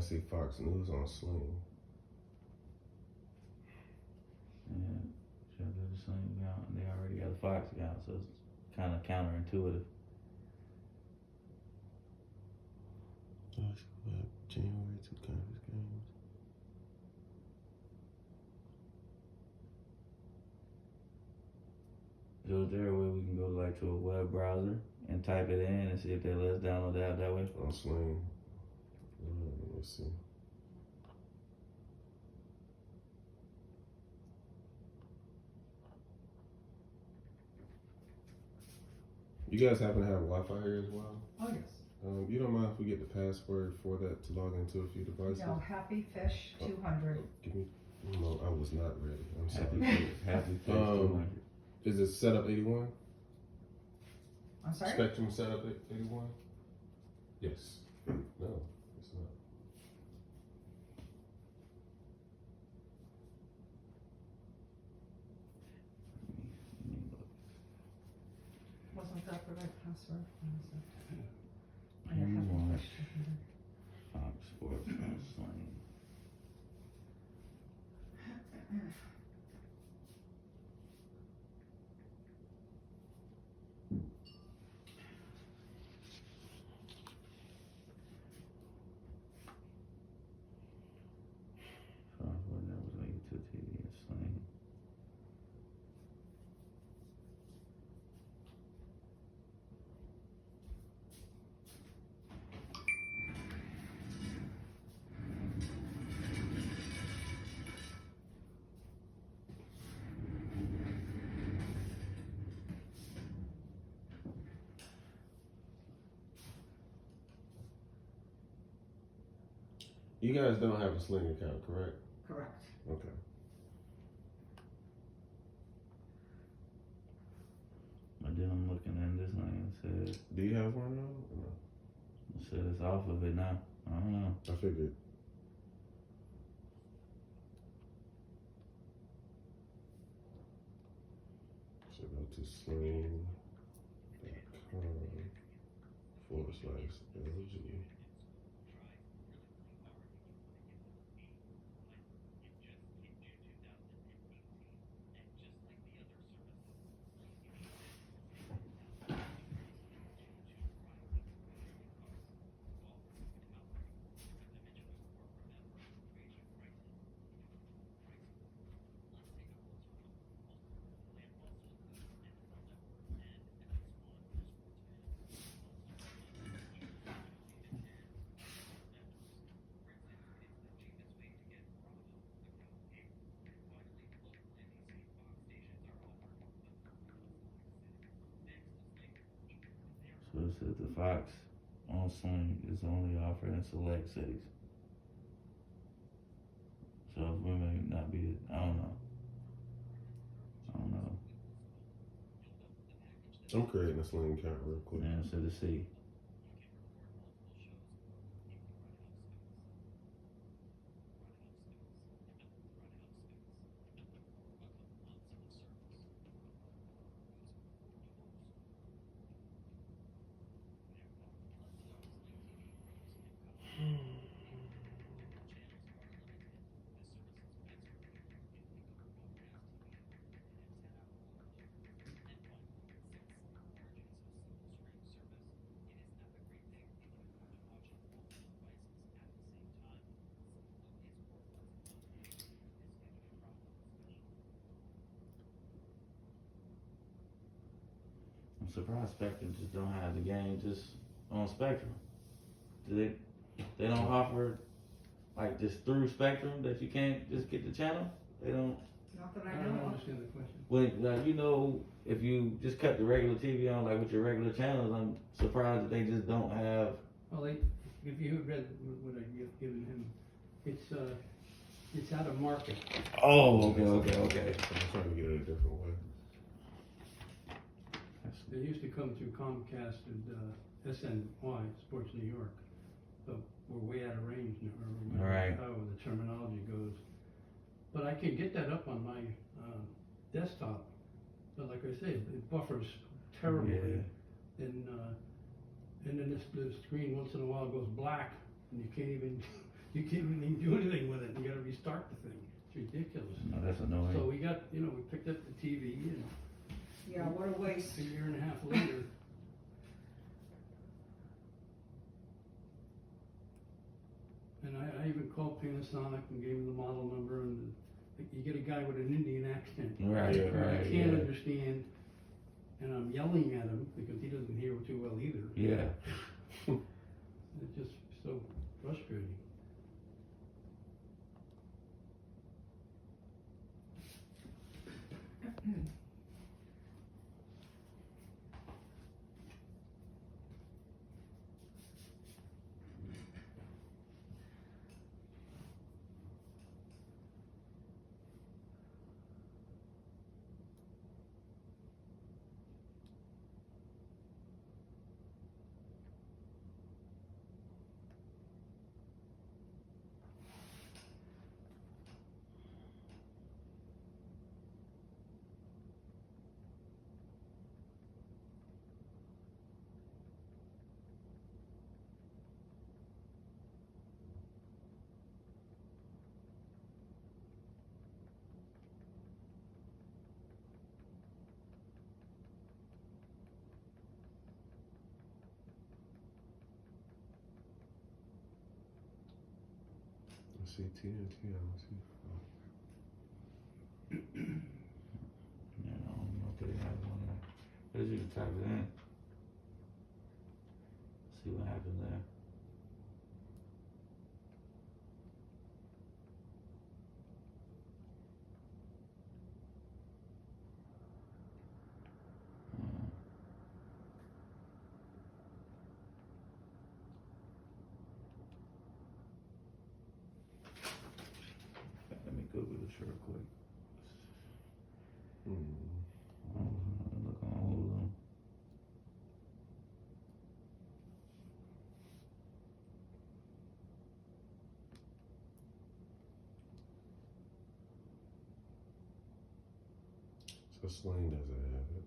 see Fox News on Sling. Yeah, should do the same account. They already got a Fox account, so it's kind of counterintuitive. January 2 conference games. So is there a way we can go like to a web browser and type it in and see if they let us download the app that way? On Sling. Let's see. You guys happen to have Wi-Fi here as well? Oh, yes. You don't mind if we get the password for that to log into a few devices? No, Happy Fish 200. Give me. No, I was not ready. I'm Happy sorry. Fish, Happy Fish 200. Is it setup 81? I'm sorry? Spectrum setup 81? Yes. No, it's not. Wasn't that the right password? I You have want Happy Fish 200. Fox Sports on Sling. Fox Sports Network linked to TV and Sling. You guys don't have a Sling account, correct? Correct. Okay. But then I'm looking in this thing and it says, Do you have one now? Or no? it says it's off of it now. I don't know. I figured. So go to sling.com /LG. So it says the Fox on Sling is only offered in select cities. So we may not be, I don't know. I'm creating a Sling account real quick. Yeah, so to see. I'm surprised Spectrum just don't have the game just on Spectrum. They don't offer like just through Spectrum that you can't just get the channel? They don't. Not that I I don't know of. understand the question. When like you know, if you just cut the regular TV on like with your regular channels, I'm surprised that they just don't have. Well, if you read what I given him, it's out of market. Oh, okay. I'm trying to get it a different way. They used to come through Comcast and SNY, Sports New York, but we're way out of range now, or Right. how the terminology goes. But I can get that up on my desktop, but like I say, it buffers terribly. Yeah. And then the screen once in a while goes black, and you can't even You can't even do anything with it, you gotta restart the thing, it's ridiculous. No, that's annoying. So we got, we picked up the TV and Yeah, what a waste. a year and a half later. And I even called Panasonic and gave them the model number, and you get a guy with an Indian accent. Right, Yeah. right, I can't yeah. understand, and I'm yelling at him because he doesn't hear too well either. Yeah. It's just so frustrating. I see TNT, I don't see. Yeah, I don't know if they have one there. But you can type it in. See what happens there. Let me Google this real quick. Look on Hulu. So Sling doesn't have it.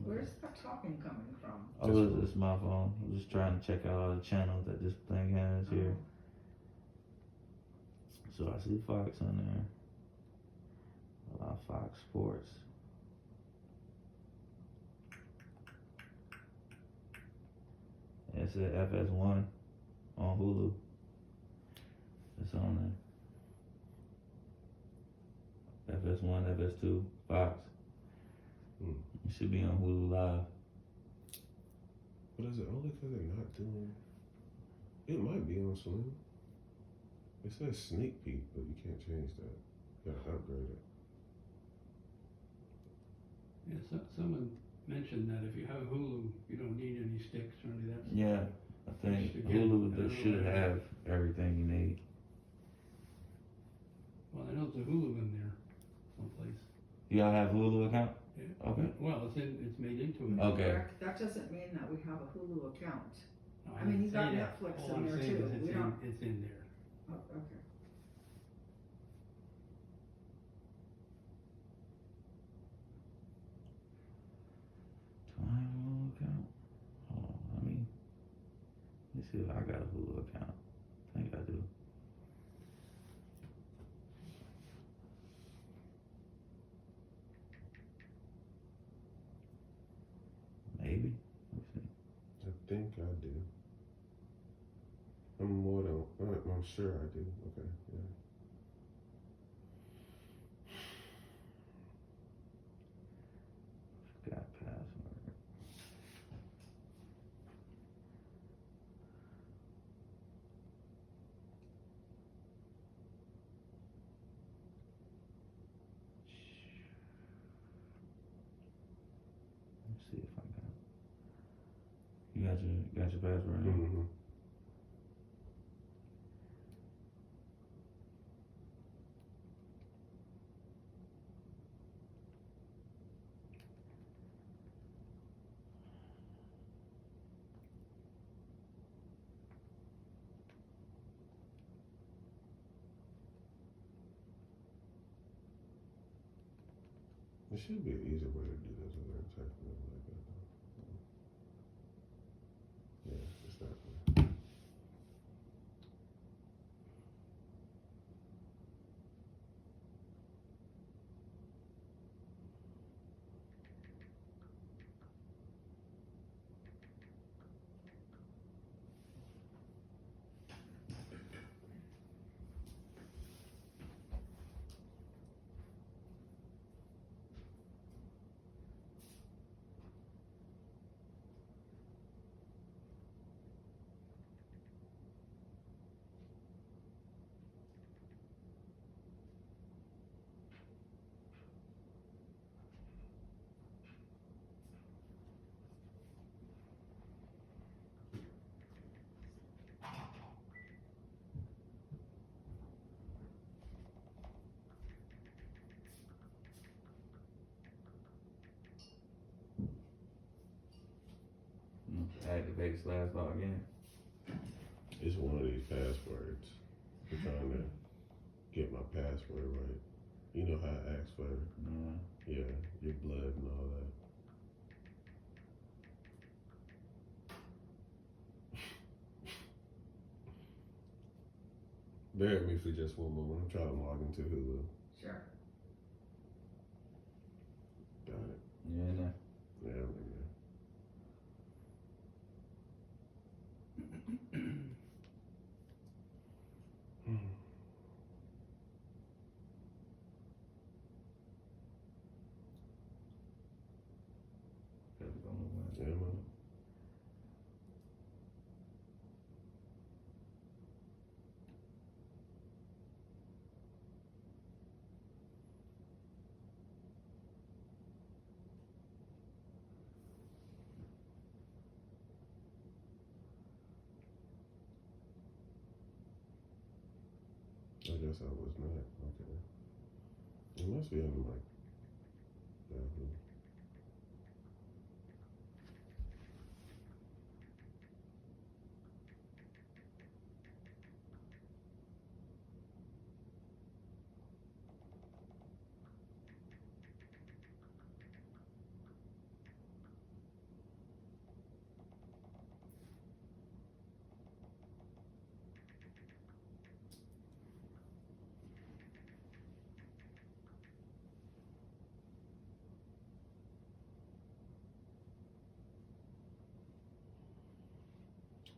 Where's the talking coming from? Oh, this is my phone. I'm just trying to check out all the channels that this thing has here. So I see Fox on there. A lot of Fox Sports. It's at FS1 on Hulu. It's on there. FS1, FS2, Fox. It should be on Hulu Live. But is it only because they're not doing? It might be on Sling. It says sneak peek, but you can't change that. You gotta upgrade it. Yeah, someone mentioned that if you have Hulu, you don't need any sticks or any of that stuff. Yeah, I think Again, Hulu I don't they know should why. have everything you need. Well, I know there's a Hulu in there someplace. Y'all have Hulu account? Yeah. Okay. Well, it's made into it. Okay. Correct. That doesn't mean that we have a Hulu account. No, I mean, didn't you got say that. Netflix All in I'm there saying too. is We don't- it's in there. Oh, okay. Do I have a Hulu account? Hold on, let me see if I got a Hulu account. I think I do. Maybe. Let me see. I think I do. I'm sure I do. Okay, yeah. Forgot password. Let's see if I got. You got your password? Now? Mm-hmm. should be an easier way to do this without typing it like that. Yeah, it's that way. Activate slash log in. It's one of these passwords. I'm trying to get my password right. You know how it asks for, yeah, your blood and all that. Bear with me for just one moment. I'm trying to log into Hulu. Sure. Got it. You in there? Yeah, I'm in there. Yeah, man. I guess I was not. Okay. It must be on like Yahoo.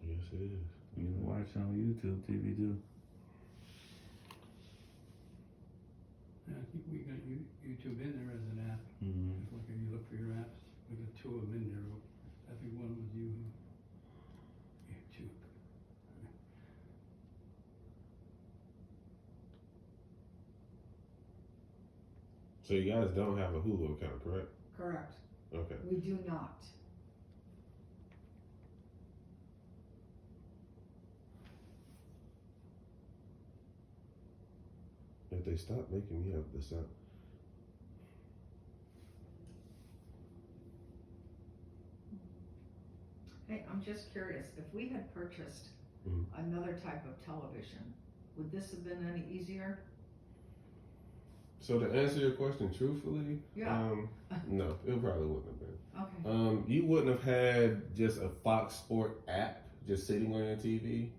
Yes, it is. You can watch on YouTube TV too. Yeah, I think we got YouTube in there as an app. Mm-hmm. If like you look for your apps, we got two of them in there. I think one was YouTube. So you guys don't have a Hulu account, correct? Correct. Okay. We do not. If they stop making me have this up. Hey, I'm just curious, if we had purchased Mhm. another type of television, would this have been any easier? So to answer your question truthfully, Yeah. no, it probably wouldn't have been. Okay. You wouldn't have had just a Fox Sport app just sitting on your TV.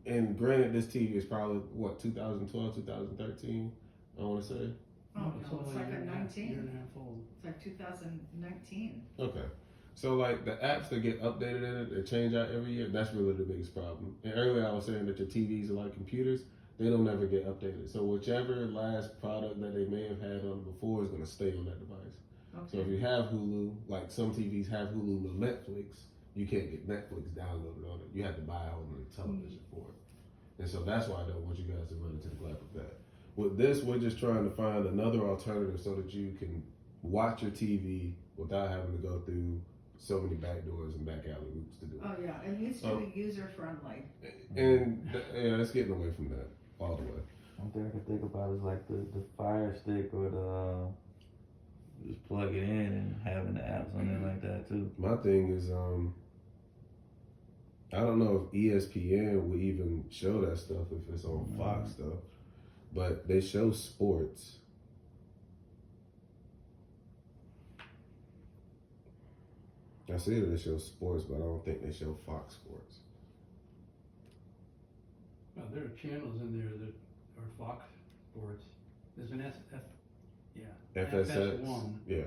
And granted, this TV is probably what 2012, 2013. I want to say. Oh, no, it's only like year a and 19. a half old. It's like 2019. Okay. So like the apps that get updated in it, they change out every year. That's really the biggest problem. And earlier I was saying that your TVs are like computers. They don't ever get updated. So whichever last product that they may have had on before is going to stay on that device. So if Okay. you have Hulu, like some TVs have Hulu with Netflix, you can't get Netflix downloaded on it. You have to buy a whole new television for it. And so that's why I don't want you guys to run into the gap of that. With this, we're just trying to find another alternative so that you can watch your TV without having to go through so many back doors and back alley routes to do it. Oh, yeah, it needs to be user friendly. And yeah, it's getting away from that all the way. One thing I can think about is like the Fire Stick or the just plug it in and having the apps on it like that too. My thing is, I don't know if ESPN would even show that stuff if it's on Fox stuff, but they show sports I see that they show sports, but I don't think they show Fox Sports. Well, there are channels in there that are Fox Sports. There's an FSX. FS1, Yeah.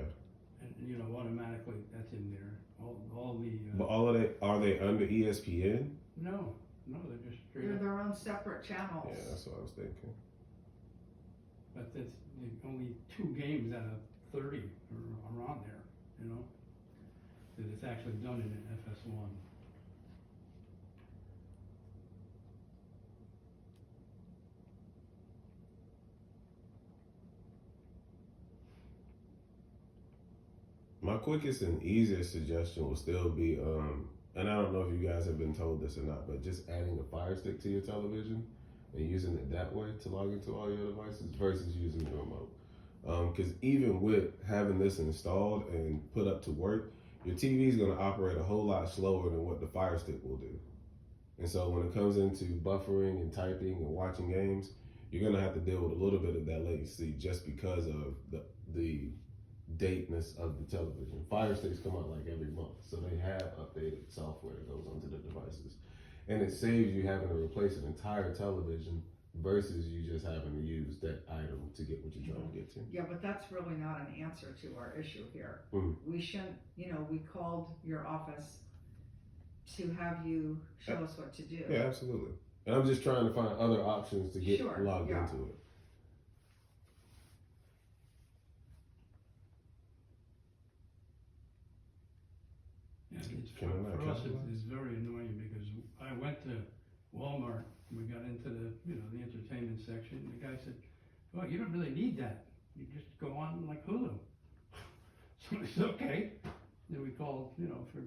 and you know automatically that's in there. All the But all of they are they under ESPN? no, they're just straight They're up. their own separate channels. Yeah, that's what I was thinking. But that's only 2 games out of 30 are on there. You know, that it's actually done in an FS1. My quickest and easiest suggestion will still be, and I don't know if you guys have been told this or not, but just adding a Fire Stick to your television and using it that way to log into all your devices versus using the remote. Because even with having this installed and put up to work, your TV is going to operate a whole lot slower than what the Fire Stick will do. And so when it comes into buffering and typing and watching games, you're going to have to deal with a little bit of that latency just because of the dateness of the television. Fire Sticks come out like every month, so they have updated software that goes onto the devices. And it saves you having to replace an entire television versus you just having to use that item to get what you're trying to get to. Yeah, but that's really not an answer to our issue here. Mhm. We shouldn't, we called your office to have you show us what to do. Yeah, absolutely. And I'm just trying to find other options to get Sure, logged yeah. into it. Yeah, it's Can I for not us, customize? it's very annoying because I went to Walmart, we got into the entertainment section, and the guy said, well, you don't really need that, you just go on like Hulu. So I said, okay, then we called, for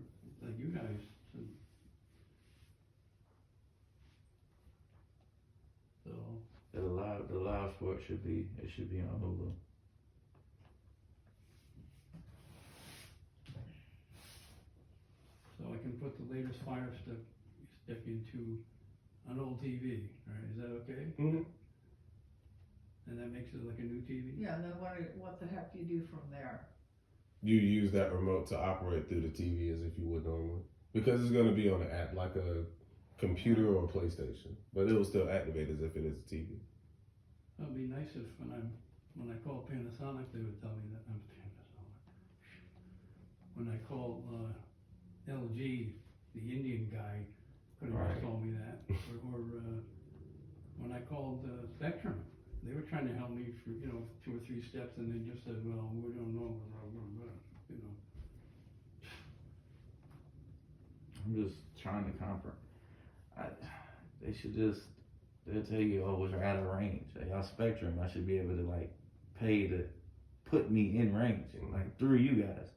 like you guys, so, The live sport should be on Hulu. so I can put the latest Fire Stick into an old TV, right, is that okay? Mhm. And that makes it like a new TV? Yeah, and then what the heck do you do from there? You use that remote to operate through the TV as if you would normally. Because it's going to be on an app like a computer or a PlayStation. But it will still activate as if it is a TV. It'd be nice if when I call Panasonic, they would tell me that I'm Panasonic. When I call LG, the Indian guy could have Right. just told me that. Or when I called Spectrum, they were trying to help me for 2 or 3 steps, and they just said, "Well, we don't know," I'm just trying to comfort. They should just, they'll tell you, oh, we're out of range. Like, y'all Spectrum, I should be able to pay to put me in range, through you guys.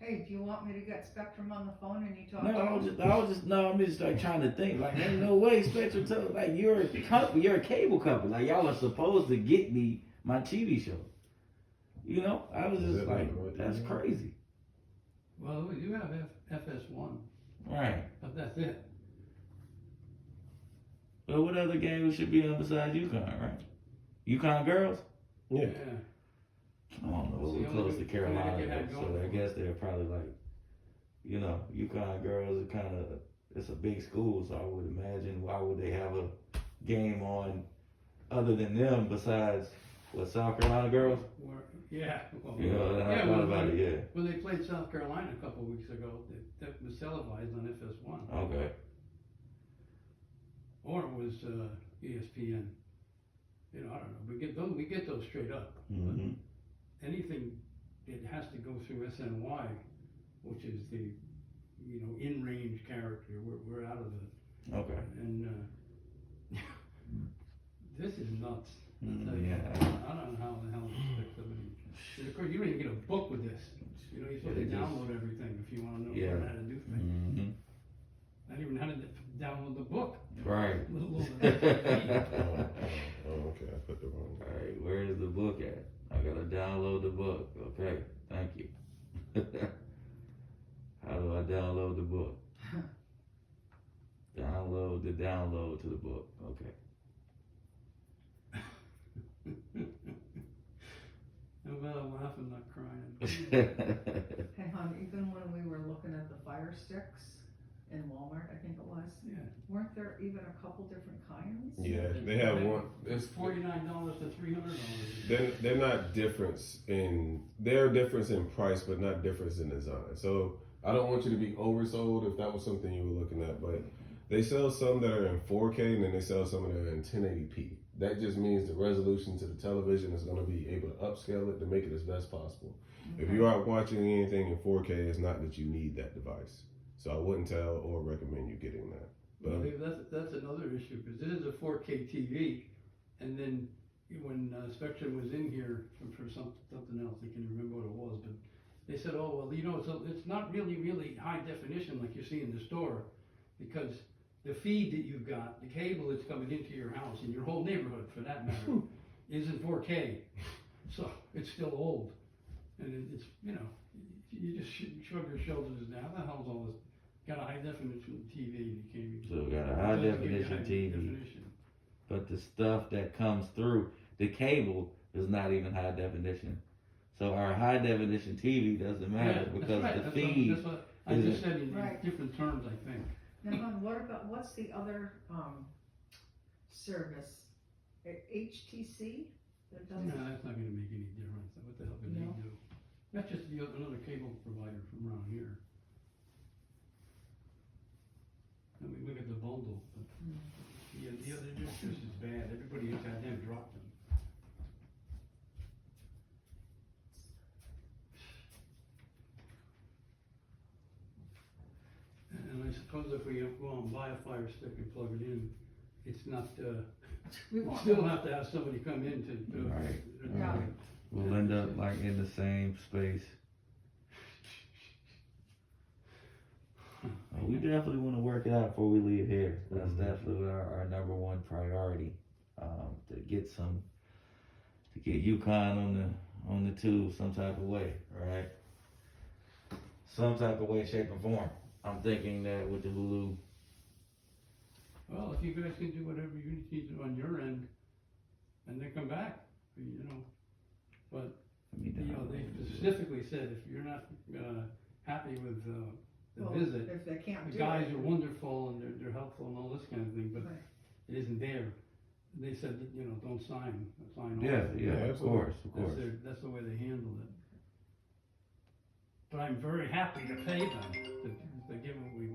Hey, do you want me to get Spectrum on the phone and you talk No, to I'm him? just trying to think. Ain't no way Spectrum tell you're a company, you're a cable company. Y'all are supposed to get me my TV show. I was Is just that right? that's crazy. Well, you have FS1, Right. but that's it. But what other games should be on besides UConn, right? UConn girls? Yeah. I don't know. That's We're the close only to Carolina, Connecticut had so going I for guess they're probably UConn girls are it's a big school, so I would imagine why would they have a game on other than them besides South Carolina girls? Yeah. Well, I thought about it, yeah. When they played South Carolina a couple of weeks ago, that was televised on FS1. Okay. Or it was ESPN. I don't know. We get those straight up. Mm-hmm. But anything, it has to go through SNY, which is the in-range character. We're out of it. Okay. And this is nuts. I'll tell you. Yeah. I don't know how the hell you expect somebody. And of course, you don't even get a book with this. You're supposed to Yeah, just- download everything if you want to know Yeah. how to do things. Mm-hmm. Not even how to download the book. Right. Let alone the DVD. Oh, okay. I put the wrong one. Alright, where is the book at? I gotta download the book. Okay, thank you. How do I download the book? Download the download to the book. Okay. But well, laughing, not crying. Hey, hon, even when we were looking at the Fire Sticks in Walmart, I think it was, Yeah. weren't there even a couple different kinds? Yeah, they have one. It's It's $49 to $300. they're not they're difference in price, but not difference in design. So I don't want you to be oversold if that was something you were looking at, but they sell some that are in 4K and then they sell some that are in 1080p. That just means the resolution to the television is going to be able to upscale it to make it as best possible. If you are watching anything in 4K, it's not that you need that device. So I wouldn't tell or recommend you getting that. Well, that's another issue, because this is a 4K TV, and then when Spectrum was in here for something else, I can't remember what it was, but they said, oh, well, you know, it's not really high definition like you see in the store, because the feed that you've got, the cable that's coming into your house, and your whole neighborhood for that matter, is in 4K, so it's still old, and it's, you know, you just shrug your shoulders and say, how the hell's all this? Got a high definition TV, you can't even. So we got a high definition TV, but the stuff that comes through the cable is not even high definition. So our high definition TV doesn't matter because the feed. That's what I just said in Right. different terms, I think. Now, hon, what's the other, service? HTC? That No, doesn't, that's not gonna make any difference. What the hell can No. they do? That's just another cable provider from around here. I mean, look at the bundle, but the other just as bad. Everybody has goddamn dropped them. And I suppose if we go and buy a Fire Stick and plug it in, it's not, we we want still them. have to have somebody come in to. Right. Yeah. We'll end up like in the same space. We definitely want to work it out before we leave here. That's definitely our number one priority. To get UConn on the tube some type of way, right? Some type of way, shape, or form. I'm thinking that with the Hulu. Well, if you guys can do whatever you need to do on your end, and then come back, you know. But, you know, they specifically said if you're not, happy with, the Well, visit, if they can't the do guys it. are wonderful and they're helpful and all this kind of thing, but Right. it isn't there. They said, that, you know, don't sign off. Yeah, of absolutely. course. That's the way they handled it. But I'm very happy to pay them to give what we